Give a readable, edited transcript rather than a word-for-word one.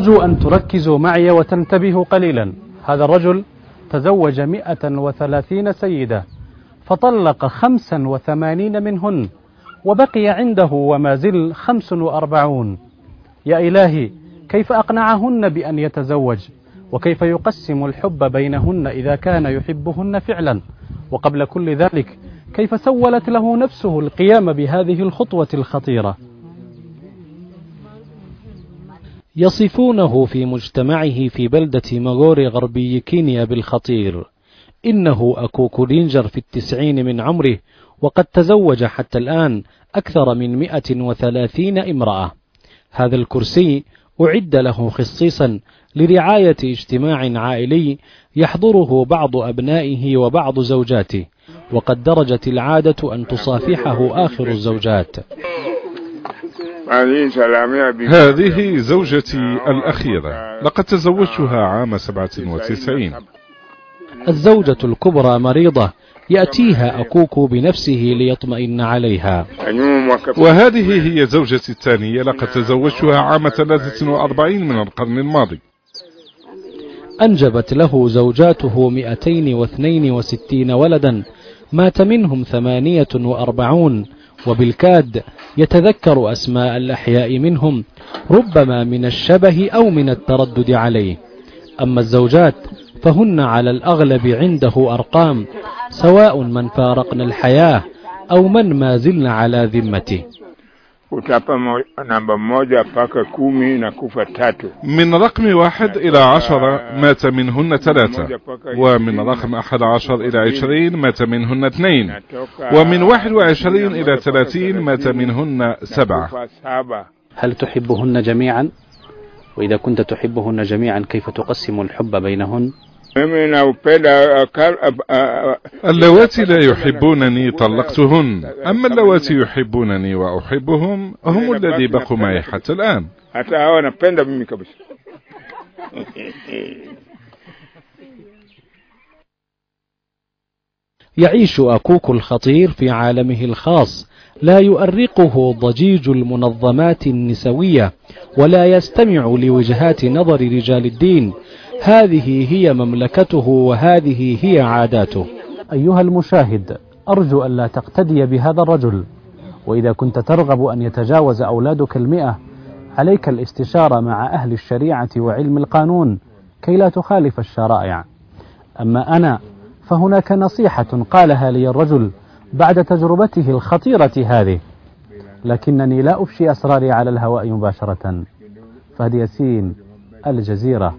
أرجو أن تركزوا معي وتنتبهوا قليلا. هذا الرجل تزوج 130 سيدة، فطلق 85 منهن، وبقي عنده وما زل 45. يا إلهي، كيف أقنعهن بأن يتزوج؟ وكيف يقسم الحب بينهن إذا كان يحبهن فعلا؟ وقبل كل ذلك، كيف سولت له نفسه القيام بهذه الخطوة الخطيرة؟ يصفونه في مجتمعه في بلدة ماغوري غربي كينيا بالخطير. إنه أكوكو رينجر في 90 من عمره، وقد تزوج حتى الآن أكثر من 130 امرأة. هذا الكرسي أعد له خصيصا لرعاية اجتماع عائلي يحضره بعض أبنائه وبعض زوجاته، وقد درجت العادة أن تصافحه آخر الزوجات. هذه زوجتي الأخيرة، لقد تزوجتها عام 97. الزوجة الكبرى مريضة، يأتيها أكوكو بنفسه ليطمئن عليها. وهذه هي زوجتي الثانية، لقد تزوجتها عام 43 من القرن الماضي. أنجبت له زوجاته 262 ولدا، مات منهم 48، وبالكاد يتذكر أسماء الأحياء منهم، ربما من الشبه أو من التردد عليه. أما الزوجات فهن على الأغلب عنده أرقام، سواء من فارقنا الحياة أو من ما زلنا على ذمته. من رقم 1 إلى 10 مات منهن 3، ومن رقم 11 إلى 20 مات منهن 2، ومن 21 إلى 30 مات منهن 7. هل تحبهن جميعا؟ وإذا كنت تحبهن جميعا، كيف تقسم الحب بينهن؟ اللواتي لا يحبونني طلقتهن، أما اللواتي يحبونني وأحبهم هم الذي بقوا معي حتى الآن. يعيش أكوكو الخطير في عالمه الخاص، لا يؤرقه ضجيج المنظمات النسوية، ولا يستمع لوجهات نظر رجال الدين. هذه هي مملكته، وهذه هي عاداته. أيها المشاهد، أرجو أن لا تقتدي بهذا الرجل، وإذا كنت ترغب أن يتجاوز أولادك 100 عليك الاستشارة مع أهل الشريعة وعلم القانون كي لا تخالف الشرائع. أما أنا فهناك نصيحة قالها لي الرجل بعد تجربته الخطيرة هذه، لكنني لا أفشي أسراري على الهواء مباشرة. فهد ياسين، الجزيرة.